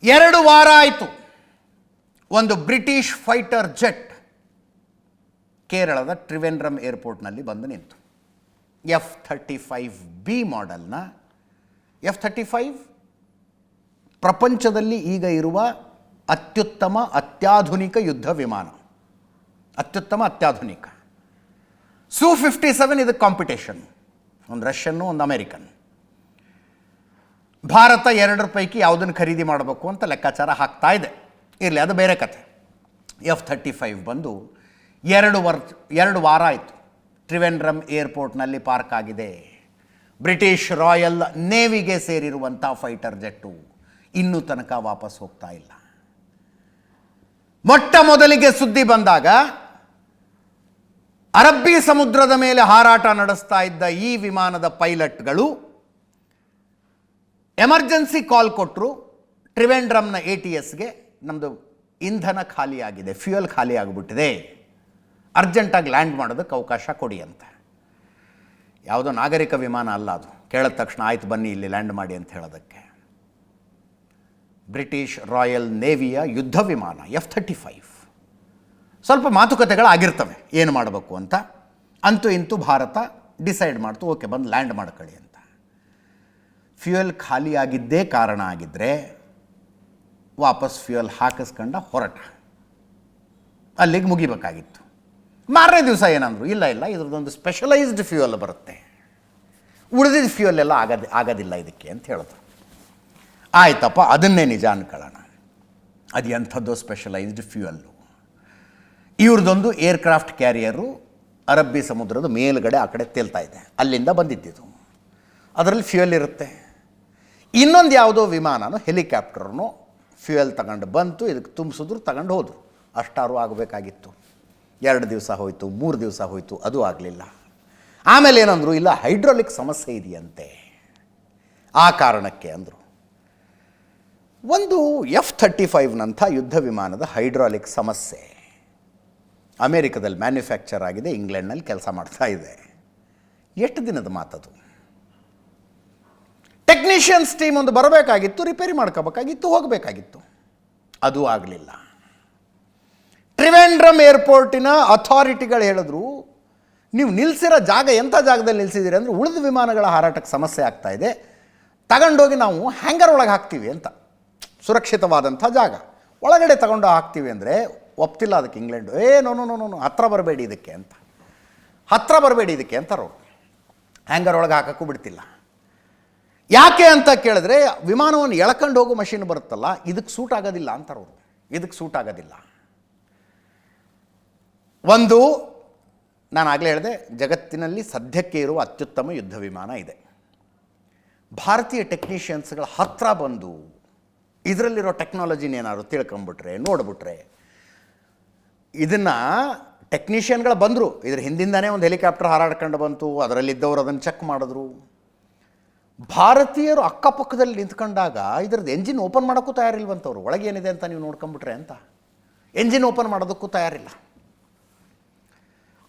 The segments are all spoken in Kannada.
2 ವಾರ ಆಯಿತು ಒಂದು ಬ್ರಿಟಿಷ್ ಫೈಟರ್ ಜೆಟ್ ಕೇರಳದ ತ್ರಿವೇಂದ್ರಂ ಏರ್ಪೋರ್ಟ್ನಲ್ಲಿ ಬಂದು ನಿಂತು. F-35B ಮಾಡೆಲ್ನ F-35 ಪ್ರಪಂಚದಲ್ಲಿ ಈಗ ಇರುವ ಅತ್ಯುತ್ತಮ ಅತ್ಯಾಧುನಿಕ ಯುದ್ಧ ವಿಮಾನ. ಅತ್ಯಾಧುನಿಕ. Su-57 ಇದಕ್ಕೆ ಕಾಂಪಿಟೇಷನ್. ಒಂದು ರಷ್ಯನ್ನು ಒಂದು ಅಮೇರಿಕನ್. ಭಾರತ 2 ಪೈಕಿ ಯಾವುದನ್ನು ಖರೀದಿ ಮಾಡಬೇಕು ಅಂತ ಲೆಕ್ಕಾಚಾರ ಹಾಕ್ತಾ ಇದೆ. ಇರಲಿ, ಅದು ಬೇರೆ ಕಥೆ. F-35 ಬಂದು 2 ವಾರ ಆಯಿತು ತ್ರಿವೇಂದ್ರಂ ಏರ್ಪೋರ್ಟ್ನಲ್ಲಿ ಪಾರ್ಕ್ ಆಗಿದೆ. ಬ್ರಿಟಿಷ್ ರಾಯಲ್ ನೇವಿಗೆ ಸೇರಿರುವಂಥ ಫೈಟರ್ ಜೆಟ್ಟು ಇನ್ನೂ ತನಕ ವಾಪಸ್ ಹೋಗ್ತಾ ಇಲ್ಲ. ಮೊಟ್ಟ ಮೊದಲಿಗೆ ಸುದ್ದಿ ಬಂದಾಗ ಅರಬ್ಬಿ ಸಮುದ್ರದ ಮೇಲೆ ಹಾರಾಟ ನಡೆಸ್ತಾ ಇದ್ದ ಈ ವಿಮಾನದ ಪೈಲಟ್ಗಳು ಎಮರ್ಜೆನ್ಸಿ ಕಾಲ್ ಕೊಟ್ಟರು. ತ್ರಿವೇಂದ್ರಂನ ATSಗೆ ನಮ್ಮದು ಇಂಧನ ಖಾಲಿಯಾಗಿದೆ, ಫ್ಯೂಯಲ್ ಖಾಲಿ ಆಗಿಬಿಟ್ಟಿದೆ, ಅರ್ಜೆಂಟಾಗಿ ಲ್ಯಾಂಡ್ ಮಾಡೋದಕ್ಕೆ ಅವಕಾಶ ಕೊಡಿ ಅಂತ. ಯಾವುದೋ ನಾಗರಿಕ ವಿಮಾನ ಅಲ್ಲ ಅದು. ಕೇಳಿದ ತಕ್ಷಣ ಆಯ್ತು ಬನ್ನಿ ಇಲ್ಲಿ ಲ್ಯಾಂಡ್ ಮಾಡಿ ಅಂತ ಹೇಳೋದಕ್ಕೆ. ಬ್ರಿಟಿಷ್ ರಾಯಲ್ ನೇವಿಯ ಯುದ್ಧ ವಿಮಾನ F-35. ಸ್ವಲ್ಪ ಮಾತುಕತೆಗಳಾಗಿರ್ತವೆ ಏನು ಮಾಡಬೇಕು ಅಂತ. ಅಂತೂ ಇಂತೂ ಭಾರತ ಡಿಸೈಡ್ ಮಾಡ್ತು, ಓಕೆ ಬಂದು ಲ್ಯಾಂಡ್ ಮಾಡ್ಕೊಳ್ಳಿ ಅಂತ. ಫ್ಯೂಯಲ್ ಖಾಲಿಯಾಗಿದ್ದೇ ಕಾರಣ ಆಗಿದ್ದರೆ ವಾಪಸ್ ಫ್ಯೂಯಲ್ ಹಾಕಿಸ್ಕೊಂಡ ಹೊರಟ. ಅಲ್ಲಿಗೆ ಮುಗಿಬೇಕಾಗಿತ್ತು. ಮಾರನೇ ದಿವಸ ಏನಂದರು, ಇಲ್ಲ ಇದ್ರದ್ದೊಂದು ಸ್ಪೆಷಲೈಸ್ಡ್ ಫ್ಯೂಯಲ್ ಬರುತ್ತೆ, ಉಳಿದಿದ್ದ ಫ್ಯೂಯಲ್ ಎಲ್ಲ ಆಗೋದಿಲ್ಲ ಇದಕ್ಕೆ ಅಂತ ಹೇಳಿದ್ರು. ಆಯ್ತಪ್ಪ, ಅದನ್ನೇ ನಿಜ ಅನ್ಕೊಳ್ಳೋಣ. ಅದು ಎಂಥದ್ದು ಸ್ಪೆಷಲೈಸ್ಡ್ ಫ್ಯೂಯಲ್ಲು. ಇವ್ರದ್ದೊಂದು ಏರ್ಕ್ರಾಫ್ಟ್ ಕ್ಯಾರಿಯರು ಅರಬ್ಬಿ ಸಮುದ್ರದ ಮೇಲುಗಡೆ ಆ ಕಡೆ ತೇಲ್ತಾ ಇದೆ, ಅಲ್ಲಿಂದ ಬಂದಿದ್ದಿದ್ದು. ಅದರಲ್ಲಿ ಫ್ಯೂಯಲ್ ಇರುತ್ತೆ. ಇನ್ನೊಂದು ಯಾವುದೋ ವಿಮಾನನೋ ಹೆಲಿಕಾಪ್ಟರ್ನೋ ಫ್ಯೂಯಲ್ ತಗೊಂಡು ಬಂತು, ಇದಕ್ಕೆ ತುಂಬಿಸಿದ್ರು, ತಗೊಂಡು ಹೋದರು. ಅಷ್ಟಾರು ಆಗಬೇಕಾಗಿತ್ತು. 2 ದಿವಸ ಹೋಯಿತು, 3 ದಿವಸ ಹೋಯಿತು, ಅದು ಆಗಲಿಲ್ಲ. ಆಮೇಲೆ ಏನಂದರು, ಇಲ್ಲ ಹೈಡ್ರಾಲಿಕ್ ಸಮಸ್ಯೆ ಇದೆಯಂತೆ, ಆ ಕಾರಣಕ್ಕೆ ಅಂದರು. ಒಂದು F-35ನಂಥ ಯುದ್ಧ ವಿಮಾನದ ಹೈಡ್ರಾಲಿಕ್ ಸಮಸ್ಯೆ ಅಮೇರಿಕದಲ್ಲಿ ಮ್ಯಾನ್ಯುಫ್ಯಾಕ್ಚರ್ ಆಗಿದೆ, ಇಂಗ್ಲೆಂಡ್ನಲ್ಲಿ ಕೆಲಸ ಮಾಡ್ತಾ ಇದೆ. ಎಷ್ಟು ದಿನದ ಮಾತದು? ಟೆಕ್ನಿಷಿಯನ್ಸ್ ಟೀಮ್ ಒಂದು ಬರಬೇಕಾಗಿತ್ತು, ರಿಪೇರಿ ಮಾಡ್ಕೋಬೇಕಾಗಿತ್ತು, ಹೋಗಬೇಕಾಗಿತ್ತು, ಅದು ಆಗಲಿಲ್ಲ. ತ್ರಿವೇಂದ್ರಂ ಏರ್ಪೋರ್ಟಿನ ಅಥಾರಿಟಿಗಳು ಹೇಳಿದ್ರು, ನೀವು ನಿಲ್ಲಿಸಿರೋ ಜಾಗ ಎಂಥ ಜಾಗದಲ್ಲಿ ನಿಲ್ಲಿಸಿದ್ದೀರಿ ಅಂದರೆ ಉಳಿದ ವಿಮಾನಗಳ ಹಾರಾಟಕ್ಕೆ ಸಮಸ್ಯೆ ಆಗ್ತಾ ಇದೆ, ತಗೊಂಡೋಗಿ ನಾವು ಹ್ಯಾಂಗರ್ ಒಳಗೆ ಹಾಕ್ತೀವಿ ಅಂತ. ಸುರಕ್ಷಿತವಾದಂಥ ಜಾಗ ಒಳಗಡೆ ತಗೊಂಡು ಹಾಕ್ತೀವಿ ಅಂದರೆ ಒಪ್ತಿಲ್ಲ ಅದಕ್ಕೆ ಇಂಗ್ಲೆಂಡು. ನೋ ಹತ್ರ ಬರಬೇಡಿ ಇದಕ್ಕೆ ಅಂತ, ಹತ್ರ ಬರಬೇಡಿ ಇದಕ್ಕೆ ಅಂತಾರೆ ಅವರು. ಹ್ಯಾಂಗರ್ ಒಳಗೆ ಹಾಕೋಕ್ಕೂ ಬಿಡ್ತಿಲ್ಲ. ಯಾಕೆ ಅಂತ ಕೇಳಿದ್ರೆ ವಿಮಾನವನ್ನು ಎಳ್ಕೊಂಡು ಹೋಗೋ ಮಷೀನ್ ಬರುತ್ತಲ್ಲ, ಇದಕ್ಕೆ ಸೂಟ್ ಆಗೋದಿಲ್ಲ ಅಂತಾರೆ ಅವರು. ಇದಕ್ಕೆ ಸೂಟ್ ಆಗೋದಿಲ್ಲ. ಒಂದು, ನಾನು ಆಗಲೇ ಹೇಳಿದೆ, ಜಗತ್ತಿನಲ್ಲಿ ಸದ್ಯಕ್ಕೆ ಇರುವ ಅತ್ಯುತ್ತಮ ಯುದ್ಧ ವಿಮಾನ ಇದೆ. ಭಾರತೀಯ ಟೆಕ್ನಿಷಿಯನ್ಸ್ಗಳ ಹತ್ರ ಬಂದು ಇದರಲ್ಲಿರೋ ಟೆಕ್ನಾಲಜಿನ ಏನಾದ್ರು ತಿಳ್ಕೊಂಬಿಟ್ರೆ, ನೋಡಿಬಿಟ್ರೆ, ಇದನ್ನು ಟೆಕ್ನಿಷಿಯನ್ಗಳು ಬಂದರು. ಇದ್ರ ಹಿಂದಿಂದನೇ ಒಂದು ಹೆಲಿಕಾಪ್ಟರ್ ಹಾರಾಡ್ಕೊಂಡು ಬಂತು, ಅದರಲ್ಲಿದ್ದವರು ಅದನ್ನು ಚೆಕ್ ಮಾಡಿದ್ರು. ಭಾರತೀಯರು ಅಕ್ಕಪಕ್ಕದಲ್ಲಿ ನಿಂತ್ಕೊಂಡಾಗ ಇದ್ರದ್ದು ಎಂಜಿನ್ ಓಪನ್ ಮಾಡೋಕ್ಕೂ ತಯಾರಿಲ್ವಂತವ್ರು. ಒಳಗೇನಿದೆ ಅಂತ ನೀವು ನೋಡ್ಕೊಂಬಿಟ್ರೆ ಅಂತ ಎಂಜಿನ್ ಓಪನ್ ಮಾಡೋದಕ್ಕೂ ತಯಾರಿಲ್ಲ.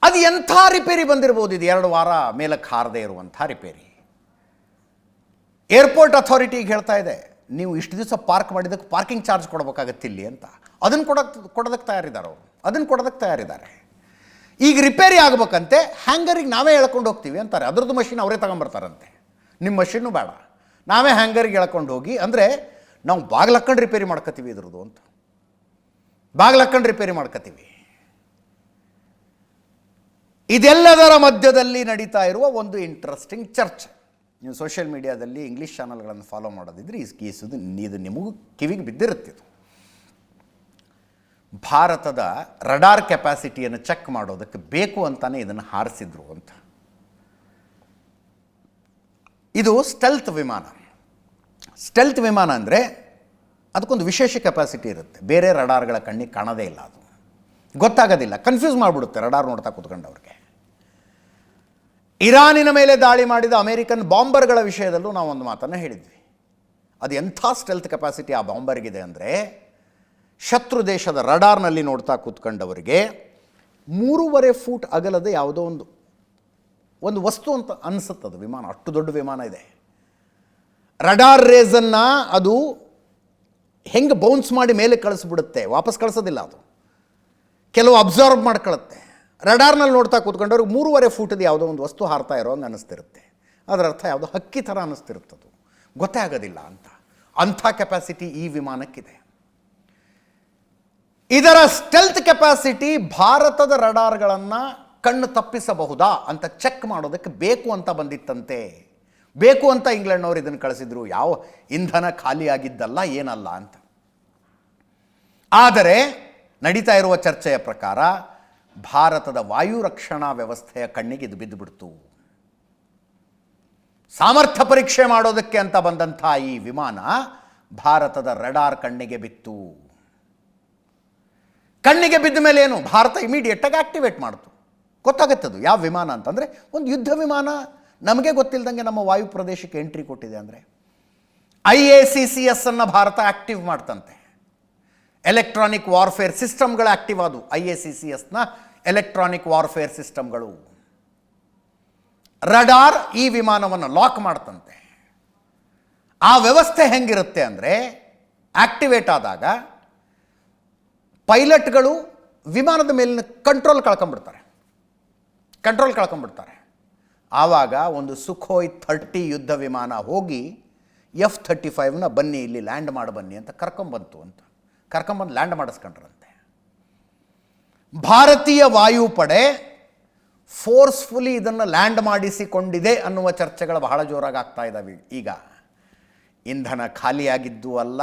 ಅದು ಎಂಥ ರಿಪೇರಿ ಬಂದಿರ್ಬೋದು, ಇದು 2 ವಾರ ಮೇಲಕ್ಕೆ ಹಾರದೇ ಇರುವಂಥ ರಿಪೇರಿ. ಏರ್ಪೋರ್ಟ್ ಅಥಾರಿಟಿಗೆ ಹೇಳ್ತಾ ಇದೆ, ನೀವು ಇಷ್ಟು ದಿವಸ ಪಾರ್ಕ್ ಮಾಡಿದ್ದಕ್ಕೆ ಪಾರ್ಕಿಂಗ್ ಚಾರ್ಜ್ ಕೊಡಬೇಕಾಗತ್ತೆ ಇಲ್ಲಿ ಅಂತ. ಅದನ್ನು ಕೊಡೋದಕ್ಕೆ ತಯಾರಿದ್ದಾರೆ ಅವರು, ಅದನ್ನು ಕೊಡೋದಕ್ಕೆ ತಯಾರಿದ್ದಾರೆ. ಈಗ ರಿಪೇರಿ ಆಗಬೇಕಂತೆ, ಹ್ಯಾಂಗರಿಗೆ ನಾವೇ ಎಳ್ಕೊಂಡು ಹೋಗ್ತೀವಿ ಅಂತಾರೆ. ಅದ್ರದ್ದು ಮಷಿನ್ ಅವರೇ ತಗೊಂಬರ್ತಾರಂತೆ. ನಿಮ್ಮ ಮಷಿನ್ನು ಬೇಡ, ನಾವೇ ಹ್ಯಾಂಗರಿಗೆ ಎಳ್ಕೊಂಡು ಹೋಗಿ, ಅಂದರೆ ನಾವು ಬಾಗಿಲಕ್ಕಂಡು ರಿಪೇರಿ ಮಾಡ್ಕೋತೀವಿ ಇದ್ರದ್ದು ಅಂತ. ಬಾಗಿಲಕ್ಕಂಡು ರಿಪೇರಿ ಮಾಡ್ಕೋತೀವಿ. ಇದೆಲ್ಲದರ ಮಧ್ಯದಲ್ಲಿ ನಡೀತಾ ಇರುವ ಒಂದು ಇಂಟ್ರೆಸ್ಟಿಂಗ್ ಚರ್ಚೆ. ನೀವು ಸೋಷಿಯಲ್ ಮೀಡಿಯಾದಲ್ಲಿ ಇಂಗ್ಲೀಷ್ ಚಾನಲ್ಗಳನ್ನು ಫಾಲೋ ಮಾಡೋದಿದ್ರೆ ಇದು ನಿಮಗೂ ಕಿವಿಗೆ ಬಿದ್ದಿರುತ್ತಿದ್ದು. ಭಾರತದ ರಡಾರ್ ಕೆಪಾಸಿಟಿಯನ್ನು ಚೆಕ್ ಮಾಡೋದಕ್ಕೆ ಬೇಕು ಅಂತಾನೆ ಇದನ್ನು ಹಾರಿಸಿದ್ರು ಅಂತ. ಇದು ಸ್ಟೆಲ್ತ್ ವಿಮಾನ. ಸ್ಟೆಲ್ತ್ ವಿಮಾನ ಅಂದರೆ ಅದಕ್ಕೊಂದು ವಿಶೇಷ ಕೆಪಾಸಿಟಿ ಇರುತ್ತೆ, ಬೇರೆ ರಡಾರ್ಗಳ ಕಣ್ಣಿಗೆ ಕಾಣೋದೇ ಇಲ್ಲ, ಅದು ಗೊತ್ತಾಗೋದಿಲ್ಲ, ಕನ್ಫ್ಯೂಸ್ ಮಾಡಿಬಿಡುತ್ತೆ ರಡಾರ್ ನೋಡ್ತಾ ಕೂತ್ಕೊಂಡವ್ರಿಗೆ. ಇರಾನಿನ ಮೇಲೆ ದಾಳಿ ಮಾಡಿದ ಅಮೇರಿಕನ್ ಬಾಂಬರ್ಗಳ ವಿಷಯದಲ್ಲೂ ನಾವು ಒಂದು ಮಾತನ್ನು ಹೇಳಿದ್ವಿ. ಅದು ಎಂಥ ಸ್ಟೆಲ್ತ್ ಕೆಪಾಸಿಟಿ ಆ ಬಾಂಬರ್ಗಿದೆ ಅಂದರೆ, ಶತ್ರು ದೇಶದ ರಡಾರ್ನಲ್ಲಿ ನೋಡ್ತಾ ಕೂತ್ಕೊಂಡವರಿಗೆ 3.5 ಫೂಟ್ ಅಗಲದ ಯಾವುದೋ ಒಂದು ವಸ್ತು ಅಂತ ಅನಿಸುತ್ತದು ವಿಮಾನ, ಅಷ್ಟು ದೊಡ್ಡ ವಿಮಾನ ಇದೆ. ರಡಾರ್ ರೇಸನ್ನು ಅದು ಹೆಂಗೆ ಬೌನ್ಸ್ ಮಾಡಿ ಮೇಲೆ ಕಳಿಸ್ಬಿಡುತ್ತೆ, ವಾಪಸ್ ಕಳಿಸೋದಿಲ್ಲ ಅದು. ಕೆಲವು ಅಬ್ಸರ್ವ್ ಮಾಡ್ಕೊಳ್ಳುತ್ತೆ. ರಡಾರ್ನಲ್ಲಿ ನೋಡ್ತಾ ಕೂತ್ಕೊಂಡವ್ರಿಗೆ 3.5 ಫೂಟದ ಯಾವುದೋ ಒಂದು ವಸ್ತು ಹಾರ್ತಾ ಇರೋ ಹಂಗೆ ಅನ್ನಿಸ್ತಿರುತ್ತೆ. ಅದರ ಅರ್ಥ ಯಾವುದೋ ಹಕ್ಕಿ ಥರ ಅನ್ನಿಸ್ತಿರುತ್ತದು, ಗೊತ್ತೇ ಆಗೋದಿಲ್ಲ ಅಂತ. ಅಂಥ ಕೆಪಾಸಿಟಿ ಈ ವಿಮಾನಕ್ಕಿದೆ. ಇದರ ಸ್ಟೆಲ್ತ್ ಕೆಪಾಸಿಟಿ ಭಾರತದ ರಡಾರ್ಗಳನ್ನು ಕಣ್ಣು ತಪ್ಪಿಸಬಹುದಾ ಅಂತ ಚೆಕ್ ಮಾಡೋದಕ್ಕೆ ಬೇಕು ಅಂತ ಬಂದಿತ್ತಂತೆ. ಬೇಕು ಅಂತ ಇಂಗ್ಲೆಂಡ್ನವ್ರು ಇದನ್ನು ಕಳಿಸಿದ್ರು, ಯಾವ ಇಂಧನ ಖಾಲಿಯಾಗಿದ್ದಲ್ಲ ಏನಲ್ಲ ಅಂತ. ಆದರೆ ನಡೀತಾ ಇರುವ ಚರ್ಚೆಯ ಪ್ರಕಾರ ಭಾರತದ ವಾಯು ರಕ್ಷಣಾ ವ್ಯವಸ್ಥೆಯ ಕಣ್ಣಿಗೆ ಇದು ಬಿದ್ದುಬಿಡ್ತು. ಸಾಮರ್ಥ್ಯ ಪರೀಕ್ಷೆ ಮಾಡೋದಕ್ಕೆ ಅಂತ ಬಂದಂಥ ಈ ವಿಮಾನ ಭಾರತದ ರಡಾರ್ ಕಣ್ಣಿಗೆ ಬಿತ್ತು. ಕಣ್ಣಿಗೆ ಬಿದ್ದ ಮೇಲೆ ಏನು, ಭಾರತ ಇಮಿಡಿಯೇಟಾಗಿ ಆಕ್ಟಿವೇಟ್ ಮಾಡ್ತು. ಗೊತ್ತಾಗುತ್ತದು ಯಾವ ವಿಮಾನ ಅಂತಂದರೆ ಒಂದು ಯುದ್ಧ ವಿಮಾನ. ನಮಗೆ ಗೊತ್ತಿಲ್ಲದಂಗೆ ನಮ್ಮ ವಾಯು ಪ್ರದೇಶಕ್ಕೆ ಎಂಟ್ರಿ ಕೊಟ್ಟಿದೆ ಅಂದರೆ IACCS ಅನ್ನು ಭಾರತ ಆಕ್ಟಿವ್ ಮಾಡ್ತಂತೆ. ಎಲೆಕ್ಟ್ರಾನಿಕ್ ವಾರ್ಫೇರ್ ಸಿಸ್ಟಮ್ಗಳು ಆಕ್ಟಿವ್ ಆದವು. IACCSನ ಎಲೆಕ್ಟ್ರಾನಿಕ್ ವಾರ್ಫೇರ್ ಸಿಸ್ಟಮ್ಗಳು. ರಡಾರ್ ಈ ವಿಮಾನವನ್ನು ಲಾಕ್ ಮಾಡ್ತಂತೆ. ಆ ವ್ಯವಸ್ಥೆ ಹೆಂಗಿರುತ್ತೆ ಅಂದರೆ ಆಕ್ಟಿವೇಟ್ ಆದಾಗ ಪೈಲಟ್ಗಳು ವಿಮಾನದ ಮೇಲಿನ ಕಂಟ್ರೋಲ್ ಕಳ್ಕೊಂಡ್ಬಿಡ್ತಾರೆ. ಆವಾಗ ಒಂದು ಸುಖೋಯ್ 30 ಯುದ್ಧ ವಿಮಾನ ಹೋಗಿ F-35ನ ಬನ್ನಿ ಇಲ್ಲಿ ಲ್ಯಾಂಡ್ ಮಾಡಿ ಬನ್ನಿ ಅಂತ ಕರ್ಕೊಂಬಂದು ಲ್ಯಾಂಡ್ ಮಾಡಿಸ್ಕೊಂಡ್ರಂತೆ. ಭಾರತೀಯ ವಾಯುಪಡೆ ಫೋರ್ಸ್ಫುಲಿ ಇದನ್ನು ಲ್ಯಾಂಡ್ ಮಾಡಿಸಿಕೊಂಡಿದೆ ಅನ್ನುವ ಚರ್ಚೆಗಳು ಬಹಳ ಜೋರಾಗಿ ಆಗ್ತಾ ಇದ್ದಾವೆ ಈಗ. ಇಂಧನ ಖಾಲಿಯಾಗಿದ್ದು ಅಲ್ಲ,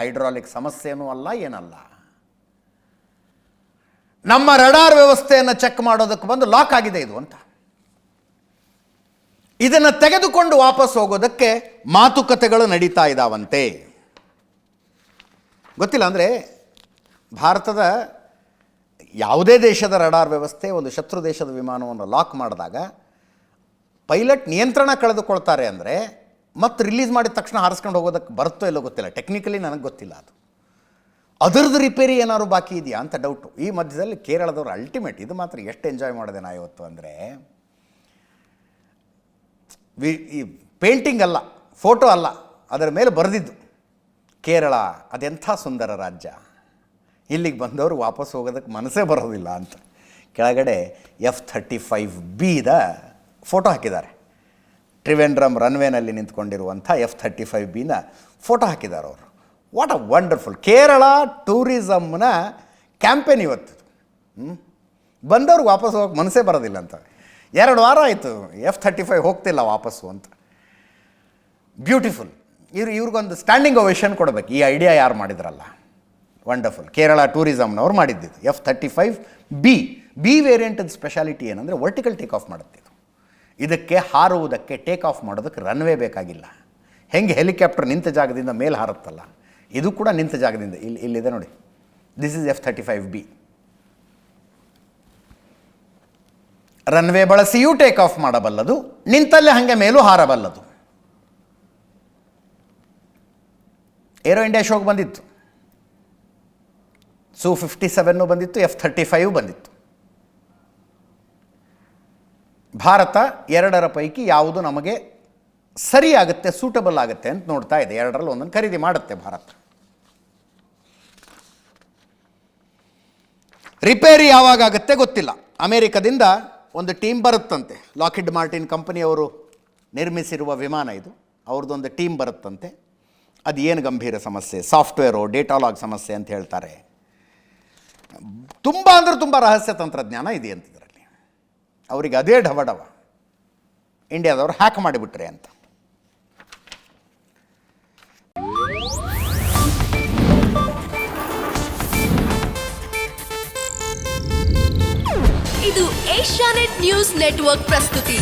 ಹೈಡ್ರಾಲಿಕ್ ಸಮಸ್ಯೆನೂ ಅಲ್ಲ, ಏನಲ್ಲ. ನಮ್ಮ ರಡಾರ್ ವ್ಯವಸ್ಥೆಯನ್ನು ಚೆಕ್ ಮಾಡೋದಕ್ಕೆ ಬಂದು ಲಾಕ್ ಆಗಿದೆ ಇದು ಅಂತ. ಇದನ್ನು ತೆಗೆದುಕೊಂಡು ವಾಪಸ್ ಹೋಗೋದಕ್ಕೆ ಮಾತುಕತೆಗಳು ನಡೀತಾ ಇದ್ದಾವಂತೆ. ಗೊತ್ತಿಲ್ಲ ಅಂದರೆ ಭಾರತದ ಯಾವುದೇ ದೇಶದ ರಡಾರ್ ವ್ಯವಸ್ಥೆ ಒಂದು ಶತ್ರು ದೇಶದ ವಿಮಾನವನ್ನು ಲಾಕ್ ಮಾಡಿದಾಗ ಪೈಲಟ್ ನಿಯಂತ್ರಣ ಕಳೆದುಕೊಳ್ತಾರೆ ಅಂದರೆ ಮತ್ತೆ ರಿಲೀಸ್ ಮಾಡಿದ ತಕ್ಷಣ ಹಾರಿಸ್ಕೊಂಡು ಹೋಗೋದಕ್ಕೆ ಬರುತ್ತೋ ಇಲ್ಲೋ ಗೊತ್ತಿಲ್ಲ. ಟೆಕ್ನಿಕಲಿ ನನಗೆ ಗೊತ್ತಿಲ್ಲ ಅದು. ಅದರದ್ದು ರಿಪೇರಿ ಏನಾದ್ರು ಬಾಕಿ ಇದೆಯಾ ಅಂತ ಡೌಟು. ಈ ಮಧ್ಯದಲ್ಲಿ ಕೇರಳದವರು ಅಲ್ಟಿಮೇಟ್ ಇದು ಮಾತ್ರ ಎಷ್ಟು ಎಂಜಾಯ್ ಮಾಡಿದೆ ನಾ ಇವತ್ತು ಅಂದರೆ, ಈ ಪೇಂಟಿಂಗ್ ಅಲ್ಲ, ಫೋಟೋ ಅಲ್ಲ, ಅದರ ಮೇಲೆ ಬರೆದಿದ್ದು ಕೇರಳ ಅದೆಂಥ ಸುಂದರ ರಾಜ್ಯ, ಇಲ್ಲಿಗೆ ಬಂದವರು ವಾಪಸ್ ಹೋಗೋದಕ್ಕೆ ಮನಸ್ಸೇ ಬರೋದಿಲ್ಲ ಅಂತ. ಕೆಳಗಡೆ F-35Bದ ಫೋಟೋ ಹಾಕಿದ್ದಾರೆ. ಟ್ರಿವೆಂಡ್ರಮ್ ರನ್ವೇನಲ್ಲಿ ನಿಂತ್ಕೊಂಡಿರುವಂಥ F-35Bನ ಫೋಟೋ ಹಾಕಿದ್ದಾರೆ ಅವರು. ವಾಟ್ ಅ ವಂಡರ್ಫುಲ್ ಕೇರಳ ಟೂರಿಸಮ್ನ ಕ್ಯಾಂಪೇನ್ ಇವತ್ತು. ಬಂದವ್ರಿಗೆ ವಾಪಸ್ ಹೋಗೋಕ್ಕೆ ಮನಸ್ಸೇ ಬರೋದಿಲ್ಲ ಅಂತ. 2 ವಾರ ಆಯಿತು F-35 ಹೋಗ್ತಿಲ್ಲ ವಾಪಸ್ಸು ಅಂತ. ಬ್ಯೂಟಿಫುಲ್. ಇವ್ರಿಗೊಂದು ಸ್ಟ್ಯಾಂಡಿಂಗ್ ಓವೇಷನ್ ಕೊಡಬೇಕು. ಈ ಐಡಿಯಾ ಯಾರು ಮಾಡಿದ್ರಲ್ಲ, ವಂಡರ್ಫುಲ್. ಕೇರಳ ಟೂರಿಸಮ್ನವ್ರು ಮಾಡಿದ್ದಿದ್ದು F-35B. ಬಿ ವೇರಿಯಂಟದ ಸ್ಪೆಷಾಲಿಟಿ ಏನಂದರೆ ವರ್ಟಿಕಲ್ ಟೇಕ್ ಆಫ್ ಮಾಡುತ್ತೆ ಇದು. ಇದಕ್ಕೆ ಹಾರುವುದಕ್ಕೆ ಟೇಕ್ ಆಫ್ ಮಾಡೋದಕ್ಕೆ ರನ್ವೇ ಬೇಕಾಗಿಲ್ಲ. ಹೆಂಗೆ ಹೆಲಿಕಾಪ್ಟರ್ ನಿಂತ ಜಾಗದಿಂದ ಮೇಲೆ ಹಾರುತ್ತಲ್ಲ, ಇದು ಕೂಡ ನಿಂತ ಜಾಗದಿಂದ ಇಲ್ಲಿದೆ ನೋಡಿ. This is F-35B. ರನ್ವೇ ಬಳಸಿಯೂ ಟೇಕ್ ಆಫ್ ಮಾಡಬಲ್ಲದು, ನಿಂತಲ್ಲೇ ಹಾಗೆ ಮೇಲೂ ಹಾರಬಲ್ಲದು. ಏರೋ ಇಂಡಿಯಾ ಶೋಗೆ ಬಂದಿತ್ತು, Su-57 ಬಂದಿತ್ತು, F-35 ಬಂದಿತ್ತು. ಭಾರತ 2ರ ಪೈಕಿ ಯಾವುದು ನಮಗೆ ಸರಿಯಾಗುತ್ತೆ, ಸೂಟಬಲ್ ಆಗುತ್ತೆ ಅಂತ ನೋಡ್ತಾ ಇದೆ. 2ರಲ್ಲಿ ಒಂದನ್ನು ಖರೀದಿ ಮಾಡುತ್ತೆ ಭಾರತ. ರಿಪೇರಿ ಯಾವಾಗ ಆಗುತ್ತೆ ಗೊತ್ತಿಲ್ಲ. ಅಮೇರಿಕದಿಂದ ಒಂದು ಟೀಮ್ ಬರುತ್ತಂತೆ. ಲಾಕ್ಹಿಡ್ ಮಾರ್ಟಿನ್ ಕಂಪನಿಯವರು ನಿರ್ಮಿಸಿರುವ ವಿಮಾನ ಇದು. ಅವ್ರದ್ದೊಂದು ಟೀಮ್ ಬರುತ್ತಂತೆ. ಅದು ಏನು ಗಂಭೀರ ಸಮಸ್ಯೆ, ಸಾಫ್ಟ್ವೇರು ಡೇಟಾಲಾಗ್ ಸಮಸ್ಯೆ ಅಂತ ಹೇಳ್ತಾರೆ. ತುಂಬ ಅಂದರೆ ತುಂಬ ರಹಸ್ಯ ತಂತ್ರಜ್ಞಾನ ಇದೆ ಅಂತ ಇದರಲ್ಲಿ. ಅವರಿಗೆ ಅದೇ ಢವಢವ, ಇಂಡಿಯಾದವರು ಹ್ಯಾಕ್ ಮಾಡಿಬಿಟ್ರೆ ಅಂತ. ಇದು ಏಷ್ಯಾನೆಟ್ ನ್ಯೂಸ್ ನೆಟ್ವರ್ಕ್ ಪ್ರಸ್ತುತಿ.